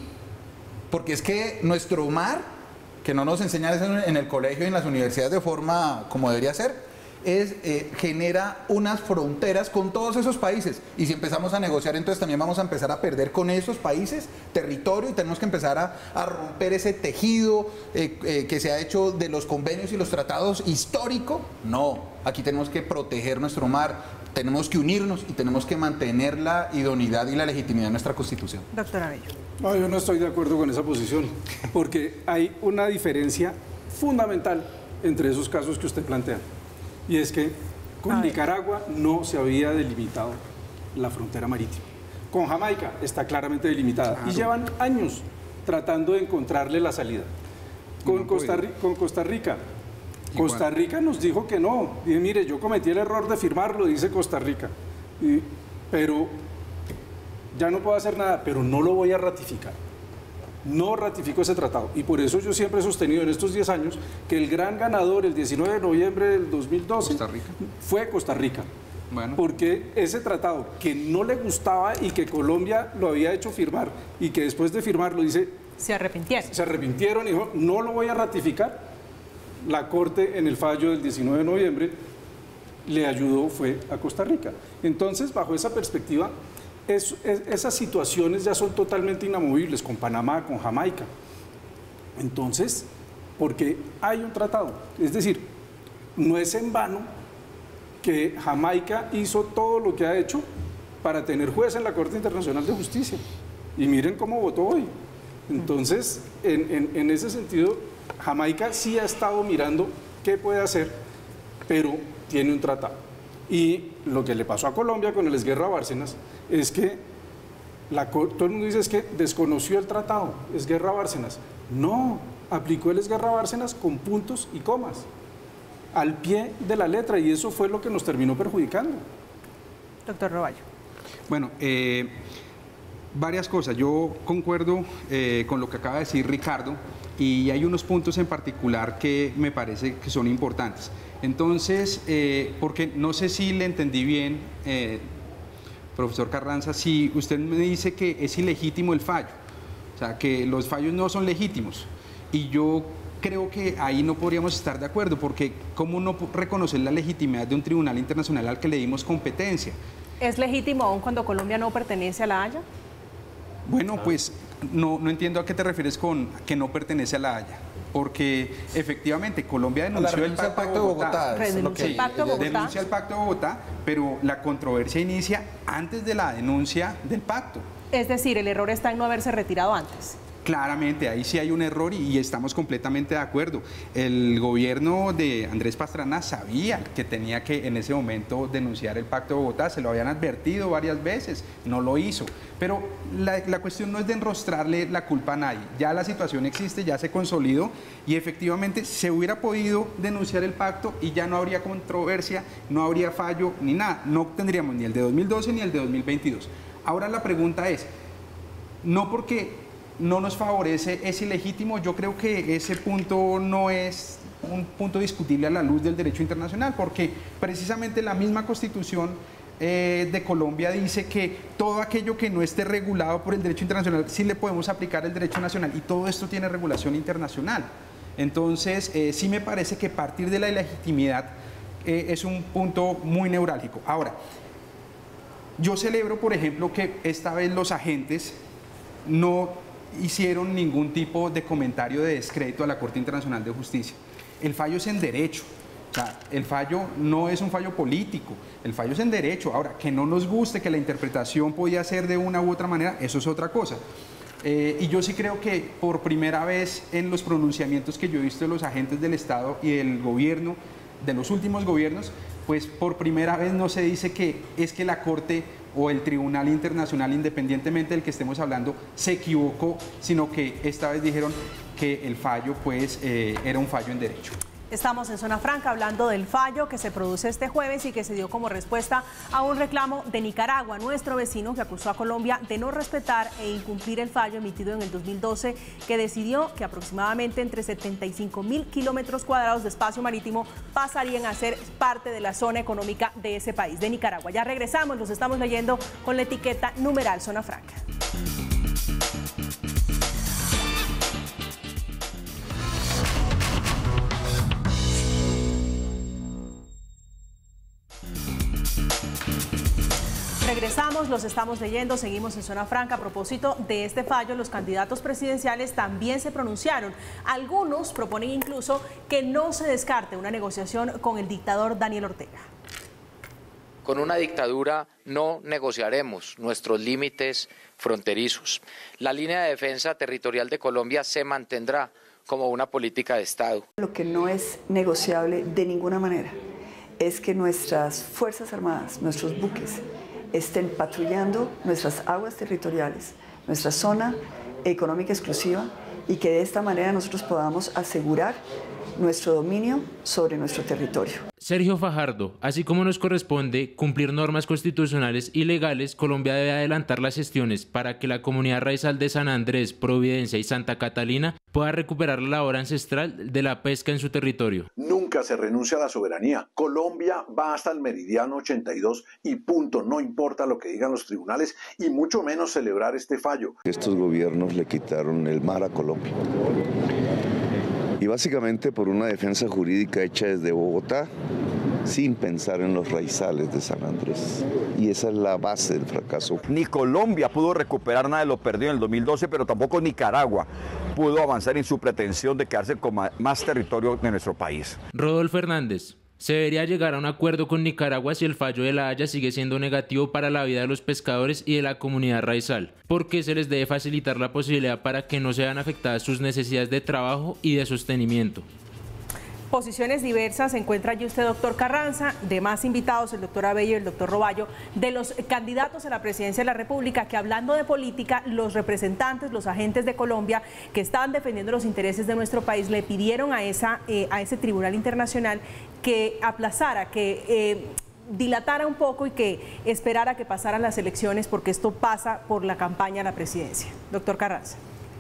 porque es que nuestro mar, que no nos enseñan eso en el colegio y en las universidades de forma como debería ser, genera unas fronteras con todos esos países, y si empezamos a negociar entonces también vamos a empezar a perder con esos países territorio y tenemos que empezar a romper ese tejido que se ha hecho de los convenios y los tratados histórico. No, aquí tenemos que proteger nuestro mar, tenemos que unirnos y tenemos que mantener la idoneidad y la legitimidad de nuestra Constitución. Doctor Abello. No, yo no estoy de acuerdo con esa posición, porque hay una diferencia fundamental entre esos casos que usted plantea. Y es que con Nicaragua no se había delimitado la frontera marítima. Con Jamaica está claramente delimitada. Claro. Y llevan años tratando de encontrarle la salida. Con Costa Rica. Igual. Costa Rica nos dijo que no. Dije, mire, yo cometí el error de firmarlo, dice Costa Rica. Pero ya no puedo hacer nada, pero no lo voy a ratificar. No ratificó ese tratado, y por eso yo siempre he sostenido en estos 10 años que el gran ganador el 19 de noviembre del 2012 fue Costa Rica. Bueno. Porque ese tratado que no le gustaba y que Colombia lo había hecho firmar y que después de firmarlo dice... Se arrepintieron y dijo, no lo voy a ratificar. La Corte en el fallo del 19 de noviembre le ayudó, fue a Costa Rica. Entonces, bajo esa perspectiva... esas situaciones ya son totalmente inamovibles con Panamá, con Jamaica. Entonces, porque hay un tratado. Es decir, no es en vano que Jamaica hizo todo lo que ha hecho para tener juez en la Corte Internacional de Justicia. Y miren cómo votó hoy. Entonces, en ese sentido, Jamaica sí ha estado mirando qué puede hacer, pero tiene un tratado. Y lo que le pasó a Colombia con el Esguerra Bárcenas es que todo el mundo dice es que desconoció el tratado, Esguerra Bárcenas. No, aplicó el Esguerra Bárcenas con puntos y comas, al pie de la letra, y eso fue lo que nos terminó perjudicando. Doctor Roballo. Bueno, varias cosas. Yo concuerdo con lo que acaba de decir Ricardo, y hay unos puntos en particular que me parece que son importantes. Entonces, porque no sé si le entendí bien, profesor Carranza, si usted me dice que es ilegítimo el fallo, o sea, que los fallos no son legítimos, y yo creo que ahí no podríamos estar de acuerdo, porque ¿cómo no reconocer la legitimidad de un tribunal internacional al que le dimos competencia? ¿Es legítimo aún cuando Colombia no pertenece a La Haya? Bueno, pues no entiendo a qué te refieres con que no pertenece a La Haya. Porque efectivamente Colombia denunció el Pacto de Bogotá. Denuncia el Pacto de Bogotá, pero la controversia inicia antes de la denuncia del pacto. Es decir, el error está en no haberse retirado antes. Claramente, ahí sí hay un error y estamos completamente de acuerdo. El gobierno de Andrés Pastrana sabía que tenía que en ese momento denunciar el Pacto de Bogotá, se lo habían advertido varias veces, no lo hizo. Pero la cuestión no es de enrostrarle la culpa a nadie, ya la situación existe, ya se consolidó y efectivamente se hubiera podido denunciar el pacto y ya no habría controversia, no habría fallo ni nada, no tendríamos ni el de 2012 ni el de 2022. Ahora la pregunta es, no porque no nos favorece, es ilegítimo. Yo creo que ese punto no es un punto discutible a la luz del derecho internacional, porque precisamente la misma Constitución de Colombia dice que todo aquello que no esté regulado por el derecho internacional sí le podemos aplicar el derecho nacional, y todo esto tiene regulación internacional. Entonces sí me parece que partir de la ilegitimidad es un punto muy neurálgico. Ahora, yo celebro, por ejemplo, que esta vez los agentes no hicieron ningún tipo de comentario de descrédito a la Corte Internacional de Justicia. El fallo es en derecho. O sea, el fallo no es un fallo político, el fallo es en derecho. Ahora, que no nos guste, que la interpretación podía ser de una u otra manera, eso es otra cosa. Y yo sí creo que por primera vez en los pronunciamientos que yo he visto de los agentes del Estado y del gobierno, de los últimos gobiernos, pues por primera vez no se dice que es que la Corte o el Tribunal Internacional, independientemente del que estemos hablando, se equivocó, sino que esta vez dijeron que el fallo pues era un fallo en derecho. Estamos en Zona Franca hablando del fallo que se produce este jueves y que se dio como respuesta a un reclamo de Nicaragua, nuestro vecino, que acusó a Colombia de no respetar e incumplir el fallo emitido en el 2012, que decidió que aproximadamente entre 75.000 kilómetros cuadrados de espacio marítimo pasarían a ser parte de la zona económica de ese país, de Nicaragua. Ya regresamos, los estamos leyendo con la etiqueta numeral Zona Franca. Regresamos, los estamos leyendo, seguimos en Zona Franca. A propósito de este fallo, los candidatos presidenciales también se pronunciaron. Algunos proponen incluso que no se descarte una negociación con el dictador Daniel Ortega. Con una dictadura no negociaremos nuestros límites fronterizos. La línea de defensa territorial de Colombia se mantendrá como una política de Estado. Lo que no es negociable de ninguna manera es que nuestras Fuerzas Armadas, nuestros buques, estén patrullando nuestras aguas territoriales, nuestra zona económica exclusiva, y que de esta manera nosotros podamos asegurar nuestro dominio sobre nuestro territorio. Sergio Fajardo, así como nos corresponde cumplir normas constitucionales y legales, Colombia debe adelantar las gestiones para que la comunidad raizal de San Andrés, Providencia y Santa Catalina pueda recuperar la labor ancestral de la pesca en su territorio. Nunca se renuncia a la soberanía. Colombia va hasta el meridiano 82 y punto. No importa lo que digan los tribunales y mucho menos celebrar este fallo. Estos gobiernos le quitaron el mar a Colombia. Y básicamente por una defensa jurídica hecha desde Bogotá, sin pensar en los raizales de San Andrés. Y esa es la base del fracaso. Ni Colombia pudo recuperar nada de lo perdido en el 2012, pero tampoco Nicaragua pudo avanzar en su pretensión de quedarse con más territorio de nuestro país. Rodolfo Hernández. Se debería llegar a un acuerdo con Nicaragua si el fallo de La Haya sigue siendo negativo para la vida de los pescadores y de la comunidad raizal, porque se les debe facilitar la posibilidad para que no sean afectadas sus necesidades de trabajo y de sostenimiento. Posiciones diversas se encuentra allí usted, doctor Carranza, de más invitados, el doctor Abello y el doctor Roballo, de los candidatos a la presidencia de la República, que hablando de política, los representantes, los agentes de Colombia que estaban defendiendo los intereses de nuestro país, le pidieron a ese tribunal internacional que aplazara, que dilatara un poco y que esperara que pasaran las elecciones, porque esto pasa por la campaña a la presidencia. Doctor Carranza.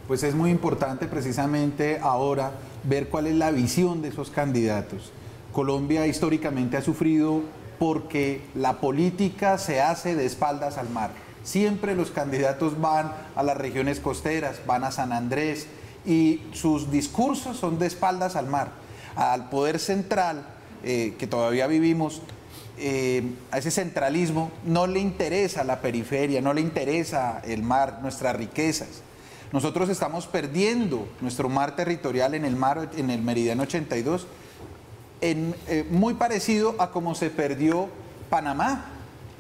Pues es muy importante precisamente ahora ver cuál es la visión de esos candidatos. Colombia históricamente ha sufrido porque la política se hace de espaldas al mar. Siempre los candidatos van a las regiones costeras, van a San Andrés y sus discursos son de espaldas al mar. Al poder central que todavía vivimos, a ese centralismo no le interesa la periferia, no le interesa el mar, nuestras riquezas. Nosotros estamos perdiendo nuestro mar territorial en el meridiano 82, muy parecido a como se perdió Panamá.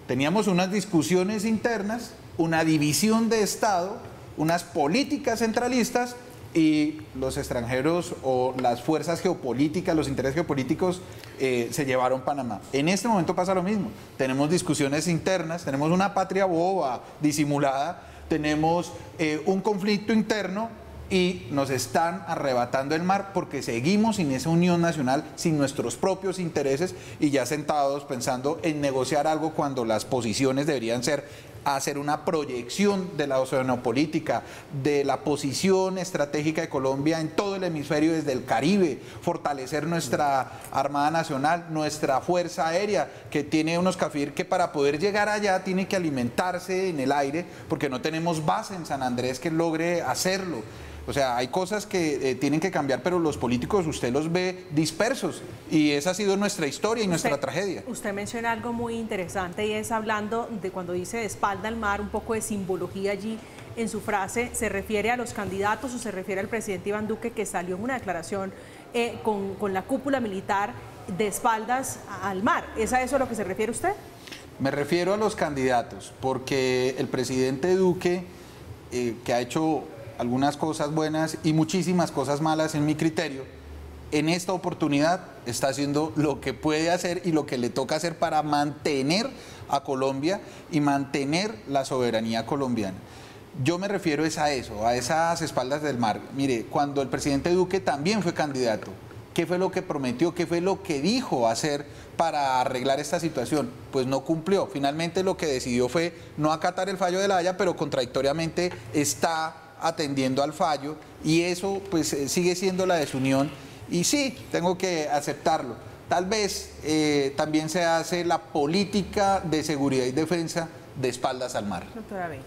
Teníamos unas discusiones internas, una división de Estado, unas políticas centralistas, y los extranjeros o las fuerzas geopolíticas, los intereses geopolíticos se llevaron Panamá. En este momento pasa lo mismo. Tenemos discusiones internas, tenemos una patria boba disimulada, tenemos un conflicto interno y nos están arrebatando el mar porque seguimos sin esa unión nacional, sin nuestros propios intereses y ya sentados pensando en negociar algo cuando las posiciones deberían ser hacer una proyección de la oceanopolítica, de la posición estratégica de Colombia en todo el hemisferio desde el Caribe, fortalecer nuestra Armada Nacional, nuestra Fuerza Aérea, que tiene unos CAFIR que para poder llegar allá tiene que alimentarse en el aire, porque no tenemos base en San Andrés que logre hacerlo. O sea, hay cosas que tienen que cambiar, pero los políticos usted los ve dispersos y esa ha sido nuestra historia y nuestra tragedia. Usted menciona algo muy interesante y es hablando de cuando dice de espalda al mar, un poco de simbología allí en su frase, ¿se refiere a los candidatos o se refiere al presidente Iván Duque, que salió en una declaración con la cúpula militar de espaldas al mar? ¿Es a eso a lo que se refiere usted? Me refiero a los candidatos, porque el presidente Duque, que ha hecho algunas cosas buenas y muchísimas cosas malas en mi criterio, en esta oportunidad está haciendo lo que puede hacer y lo que le toca hacer para mantener a Colombia y mantener la soberanía colombiana. Yo me refiero es a eso, a esas espaldas del mar. Mire, cuando el presidente Duque también fue candidato, ¿qué fue lo que prometió? ¿Qué fue lo que dijo hacer para arreglar esta situación? Pues no cumplió. Finalmente lo que decidió fue no acatar el fallo de La Haya, pero contradictoriamente está atendiendo al fallo y eso pues sigue siendo la desunión. Y sí, tengo que aceptarlo. Tal vez también se hace la política de seguridad y defensa de espaldas al mar. Doctora Bello.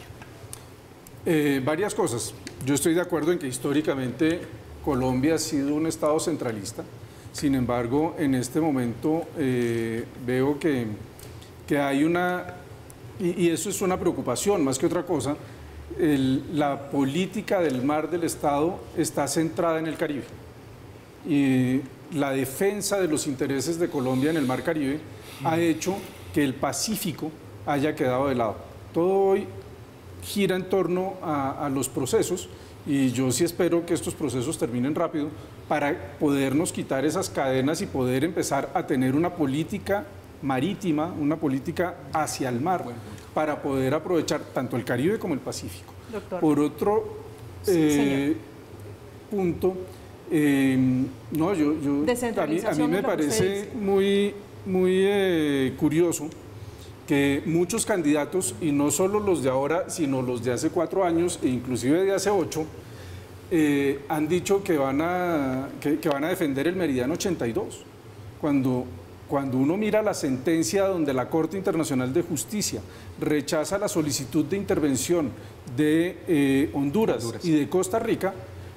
Varias cosas. Yo estoy de acuerdo en que históricamente Colombia ha sido un estado centralista. Sin embargo, en este momento veo que hay una, y eso es una preocupación más que otra cosa, la política del mar del estado está centrada en el Caribe. Y la defensa de los intereses de Colombia en el mar Caribe ha hecho que el Pacífico haya quedado de lado. Todo hoy gira en torno a los procesos y yo sí espero que estos procesos terminen rápido para podernos quitar esas cadenas y poder empezar a tener una política marítima, una política hacia el mar, para poder aprovechar tanto el Caribe como el Pacífico. Doctor. Por otro punto, no, a mí me parece muy curioso que muchos candidatos, y no solo los de ahora, sino los de hace 4 años e inclusive de hace 8, han dicho que van a defender el Meridiano 82. Cuando uno mira la sentencia donde la Corte Internacional de Justicia rechaza la solicitud de intervención de Honduras y de Costa Rica,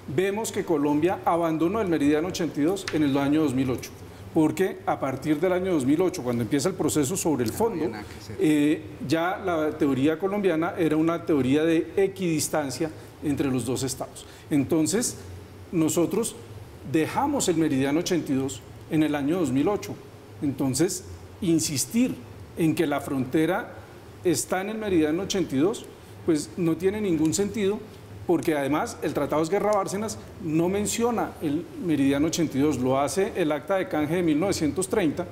vemos que Colombia abandonó el Meridiano 82 en el año 2008. Porque a partir del año 2008, cuando empieza el proceso sobre el fondo, ya la teoría colombiana era una teoría de equidistancia entre los dos estados. Entonces, nosotros dejamos el Meridiano 82 en el año 2008. Entonces, insistir en que la frontera está en el Meridiano 82, pues no tiene ningún sentido, porque además el Tratado de Esguerra-Bárcenas no menciona el Meridiano 82, lo hace el Acta de Canje de 1930,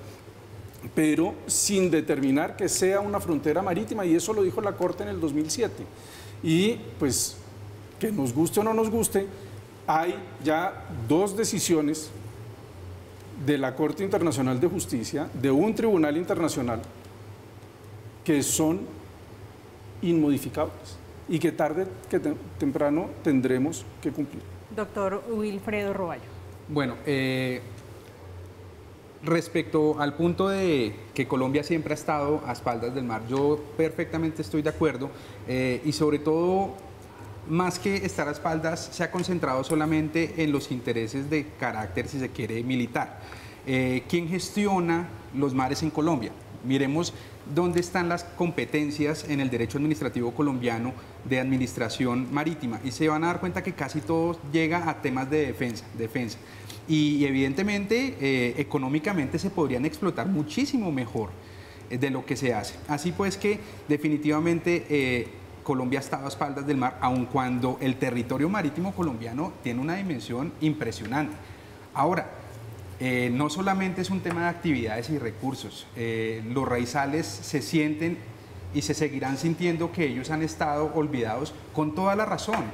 pero sin determinar que sea una frontera marítima, y eso lo dijo la Corte en el 2007. Y pues, que nos guste o no nos guste, hay ya 2 decisiones de la Corte Internacional de Justicia, de un tribunal internacional, que son inmodificables y que tarde que temprano tendremos que cumplir. Doctor Wilfredo Roballo. Bueno, respecto al punto de que Colombia siempre ha estado a espaldas del mar, yo perfectamente estoy de acuerdo y sobre todo, más que estar a espaldas, se ha concentrado solamente en los intereses de carácter, si se quiere, militar. ¿Quién gestiona los mares en Colombia? Miremos dónde están las competencias en el derecho administrativo colombiano de administración marítima y se van a dar cuenta que casi todo llega a temas de defensa. Y evidentemente económicamente se podrían explotar muchísimo mejor de lo que se hace. Así pues que definitivamente Colombia ha estado a espaldas del mar, aun cuando el territorio marítimo colombiano tiene una dimensión impresionante. Ahora, no solamente es un tema de actividades y recursos, los raizales se sienten y se seguirán sintiendo que ellos han estado olvidados con toda la razón.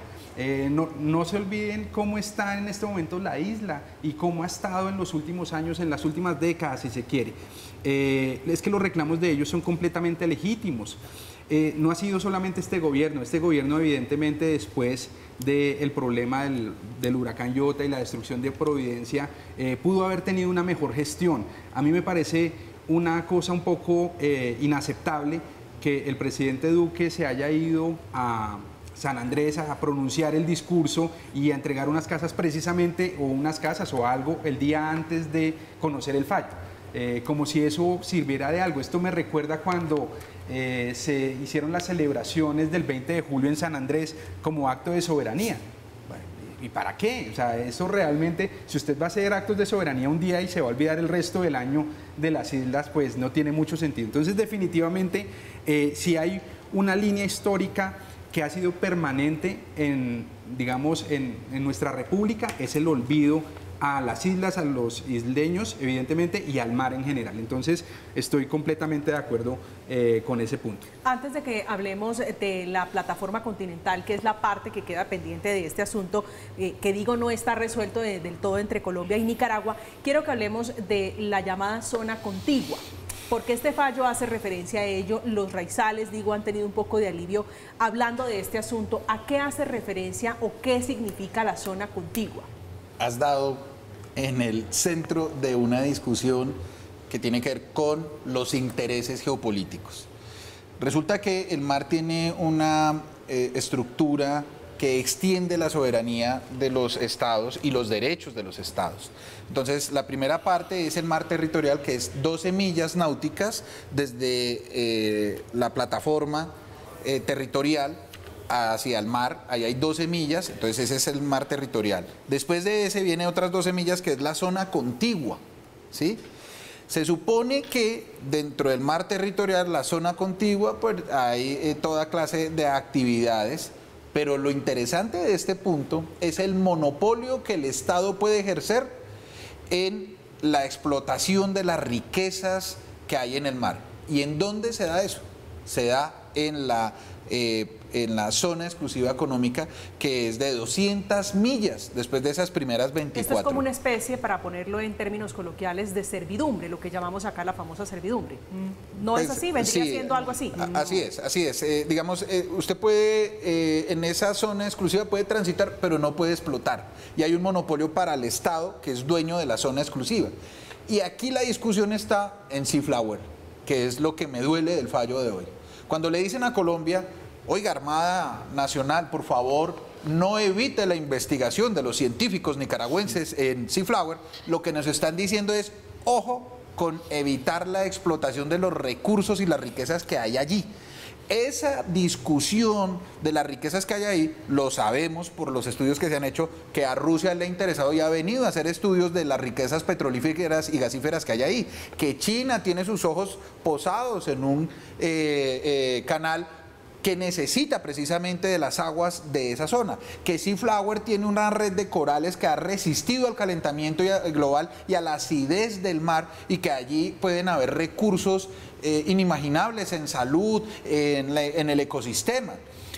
No se olviden cómo está en este momento la isla y cómo ha estado en los últimos años, en las últimas décadas, si se quiere. Es que los reclamos de ellos son completamente legítimos. No ha sido solamente este gobierno evidentemente después del problema del huracán Iota y la destrucción de Providencia, pudo haber tenido una mejor gestión. A mí me parece una cosa un poco inaceptable que el presidente Duque se haya ido a San Andrés a pronunciar el discurso y a entregar unas casas precisamente, o unas casas o algo, el día antes de conocer el fallo. como si eso sirviera de algo. Esto me recuerda cuando se hicieron las celebraciones del 20 de julio en San Andrés como acto de soberanía. ¿Y para qué? O sea, eso realmente, si usted va a hacer actos de soberanía un día y se va a olvidar el resto del año de las islas, pues no tiene mucho sentido. Entonces, definitivamente, si hay una línea histórica que ha sido permanente digamos, en nuestra república, es el olvido a las islas, a los isleños, evidentemente, y al mar en general. Entonces, estoy completamente de acuerdo con ese punto. Antes de que hablemos de la plataforma continental, que es la parte que queda pendiente de este asunto, que digo no está resuelto del todo entre Colombia y Nicaragua, quiero que hablemos de la llamada zona contigua. Porque este fallo hace referencia a ello, los raizales, digo, han tenido un poco de alivio hablando de este asunto. ¿A qué hace referencia o qué significa la zona contigua? Has dado en el centro de una discusión que tiene que ver con los intereses geopolíticos. Resulta que el mar tiene una estructura que extiende la soberanía de los estados y los derechos de los estados. Entonces, la primera parte es el mar territorial, que es 12 millas náuticas desde la plataforma territorial hacia el mar. Ahí hay 12 millas, entonces ese es el mar territorial. Después de ese viene otras 12 millas, que es la zona contigua, ¿sí? Se supone que dentro del mar territorial, la zona contigua, pues hay toda clase de actividades. Pero lo interesante de este punto es el monopolio que el Estado puede ejercer en la explotación de las riquezas que hay en el mar. ¿Y en dónde se da eso? Se da en la zona exclusiva económica, que es de 200 millas, después de esas primeras 24. Esto es como una especie, para ponerlo en términos coloquiales, de servidumbre, lo que llamamos acá la famosa servidumbre. ¿No pues, es así? ¿Vendría siendo algo así? Así es, así es. Digamos, usted puede, en esa zona exclusiva puede transitar, pero no puede explotar. Y hay un monopolio para el Estado, que es dueño de la zona exclusiva. Y aquí la discusión está en Seaflower, que es lo que me duele del fallo de hoy. Cuando le dicen a Colombia, oiga, Armada Nacional, por favor, no evite la investigación de los científicos nicaragüenses en Seaflower, lo que nos están diciendo es, ojo con evitar la explotación de los recursos y las riquezas que hay allí. Esa discusión de las riquezas que hay ahí, lo sabemos por los estudios que se han hecho, que a Rusia le ha interesado y ha venido a hacer estudios de las riquezas petrolíferas y gasíferas que hay ahí, que China tiene sus ojos posados en un canal que necesita precisamente de las aguas de esa zona, que Seaflower tiene una red de corales que ha resistido al calentamiento global y a la acidez del mar, y que allí pueden haber recursos inimaginables en salud, en el ecosistema.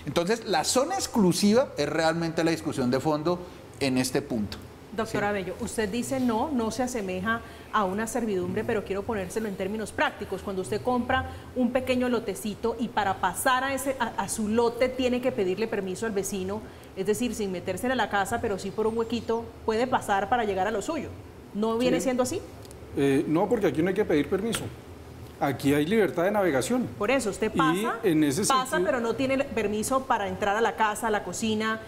Entonces, la zona exclusiva es realmente la discusión de fondo en este punto. Doctora Sí. Bello, usted dice no se asemeja a una servidumbre, pero quiero ponérselo en términos prácticos. Cuando usted compra un pequeño lotecito y para pasar a su lote tiene que pedirle permiso al vecino, es decir, sin meterse en la casa, pero sí por un huequito, puede pasar para llegar a lo suyo. ¿No viene siendo así? No, porque aquí no hay que pedir permiso. Aquí hay libertad de navegación. Por eso, usted pasa, en ese sentido, pero no tiene permiso para entrar a la casa, a la cocina,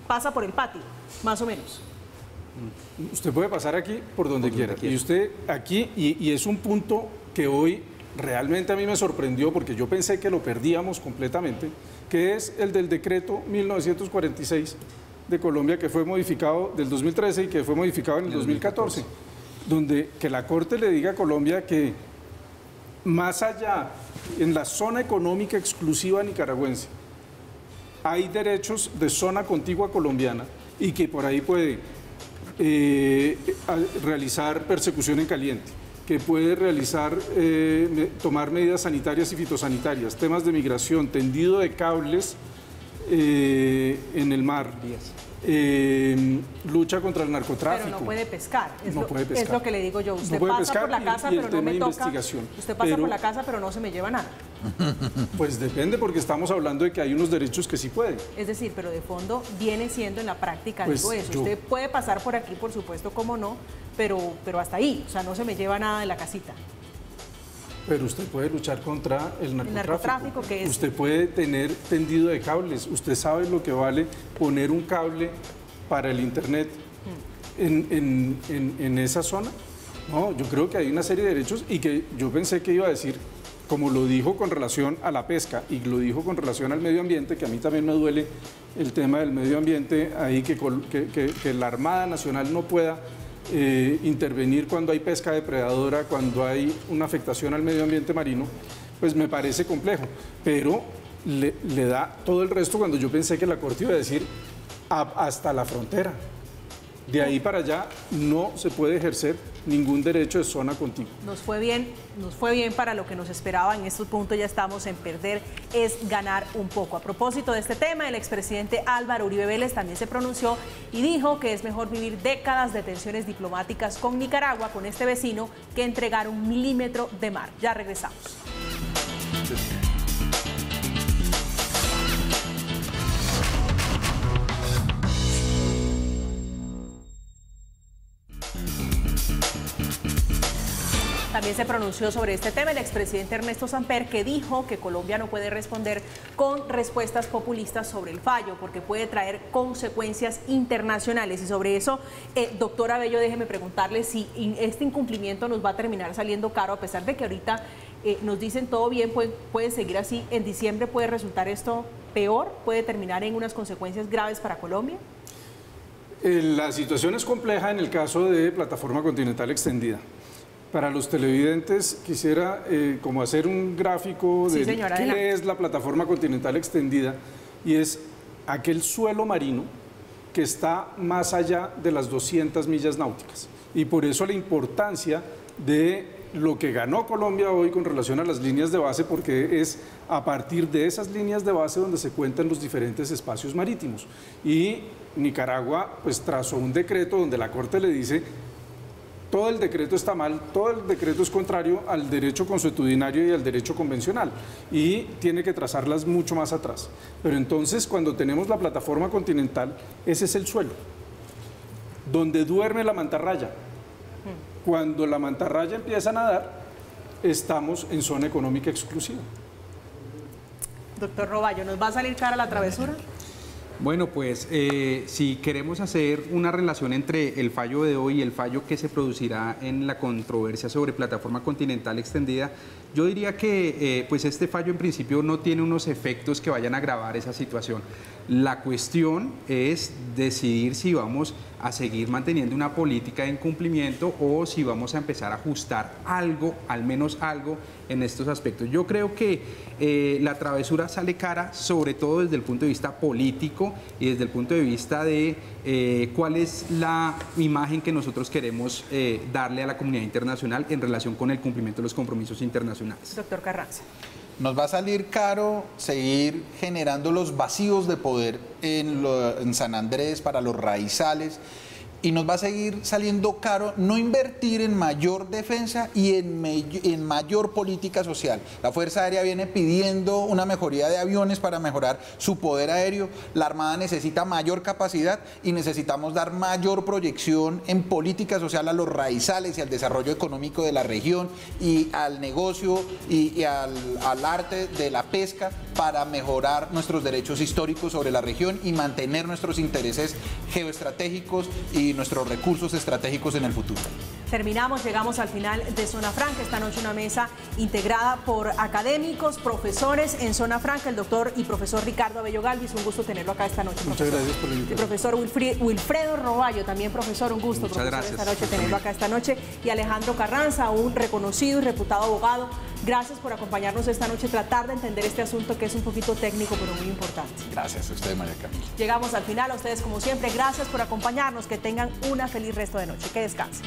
pasa por el patio, más o menos. Usted puede pasar aquí por donde quiera. Y usted aquí, y es un punto que hoy realmente a mí me sorprendió, porque yo pensé que lo perdíamos completamente, que es el del decreto 1946 de Colombia, que fue modificado del 2013 y que fue modificado en el 2014, donde que la Corte le diga a Colombia que más allá, en la zona económica exclusiva nicaragüense, hay derechos de zona contigua colombiana y que por ahí puede realizar persecución en caliente, que puede realizar, tomar medidas sanitarias y fitosanitarias, temas de migración, tendido de cables en el mar, lucha contra el narcotráfico. Pero no puede pescar. Puede pescar. Es lo que le digo yo. Usted no pasa por la casa, pero no me toca. Usted pasa por la casa, pero no se me lleva nada. Pues depende, porque estamos hablando de que hay unos derechos que sí pueden. Es decir, pero de fondo viene siendo en la práctica, pues digo eso. Usted puede pasar por aquí, por supuesto, cómo no, pero hasta ahí. O sea, no se me lleva nada de la casita. Pero usted puede luchar contra el narcotráfico. ¿Qué es? Usted puede tener tendido de cables. Usted sabe lo que vale poner un cable para el internet en esa zona. No, yo creo que hay una serie de derechos y que yo pensé que iba a decir, como lo dijo con relación a la pesca y lo dijo con relación al medio ambiente, que a mí también me duele el tema del medio ambiente, ahí que la Armada Nacional no pueda intervenir cuando hay pesca depredadora, cuando hay una afectación al medio ambiente marino, pues me parece complejo, pero le da todo el resto cuando yo pensé que la Corte iba a decir hasta la frontera. De ahí para allá no se puede ejercer ningún derecho de zona contigua. Nos fue bien para lo que nos esperaba. En estos puntos ya estamos en perder, es ganar un poco. A propósito de este tema, el expresidente Álvaro Uribe Vélez también se pronunció y dijo que es mejor vivir décadas de tensiones diplomáticas con Nicaragua, con este vecino, que entregar 1 milímetro de mar. Ya regresamos. También se pronunció sobre este tema el expresidente Ernesto Samper, que dijo que Colombia no puede responder con respuestas populistas sobre el fallo, porque puede traer consecuencias internacionales. Y sobre eso, doctora Bello, déjeme preguntarle si este incumplimiento nos va a terminar saliendo caro, a pesar de que ahorita nos dicen todo bien, puede seguir así. ¿En diciembre puede resultar esto peor? ¿Puede terminar en unas consecuencias graves para Colombia? La situación es compleja en el caso de Plataforma Continental Extendida. Para los televidentes quisiera como hacer un gráfico de qué es la Plataforma Continental Extendida, y es aquel suelo marino que está más allá de las 200 millas náuticas. Y por eso la importancia de lo que ganó Colombia hoy con relación a las líneas de base, porque es a partir de esas líneas de base donde se cuentan los diferentes espacios marítimos. Y Nicaragua pues trazó un decreto donde la Corte le dice: todo el decreto está mal, todo el decreto es contrario al derecho consuetudinario y al derecho convencional, y tiene que trazarlas mucho más atrás. Pero entonces, cuando tenemos la Plataforma Continental, ese es el suelo, donde duerme la mantarraya. Cuando la mantarraya empieza a nadar, estamos en zona económica exclusiva. Doctor Roballo, ¿nos va a salir cara la travesura? Bueno, pues si queremos hacer una relación entre el fallo de hoy y el fallo que se producirá en la controversia sobre Plataforma Continental Extendida, yo diría que pues este fallo en principio no tiene unos efectos que vayan a agravar esa situación. La cuestión es decidir si vamos a seguir manteniendo una política de incumplimiento o si vamos a empezar a ajustar algo, al menos algo, en estos aspectos. Yo creo que la travesura sale cara, sobre todo desde el punto de vista político y desde el punto de vista de cuál es la imagen que nosotros queremos darle a la comunidad internacional en relación con el cumplimiento de los compromisos internacionales. Doctor Carranza. Nos va a salir caro seguir generando los vacíos de poder en San Andrés para los raizales, y nos va a seguir saliendo caro no invertir en mayor defensa y en mayor política social. La Fuerza Aérea viene pidiendo una mejoría de aviones para mejorar su poder aéreo. La Armada necesita mayor capacidad y necesitamos dar mayor proyección en política social a los raizales y al desarrollo económico de la región y al negocio y al arte de la pesca, para mejorar nuestros derechos históricos sobre la región y mantener nuestros intereses geoestratégicos y nuestros recursos estratégicos en el futuro. Terminamos, llegamos al final de Zona Franca. Esta noche una mesa integrada por académicos, profesores en Zona Franca, el doctor y profesor Ricardo Abello Galvis. Un gusto tenerlo acá esta noche. Muchas gracias por la invitación. El profesor Wilfredo Roballo, también profesor, un gusto. Muchas gracias. Esta noche tenerlo acá esta noche. Y Alejandro Carranza, un reconocido y reputado abogado. Gracias por acompañarnos esta noche, tratar de entender este asunto que es un poquito técnico, pero muy importante. Gracias a usted, María Camila. Llegamos al final. A ustedes, como siempre, gracias por acompañarnos. Que tengan una feliz resto de noche. Que descansen.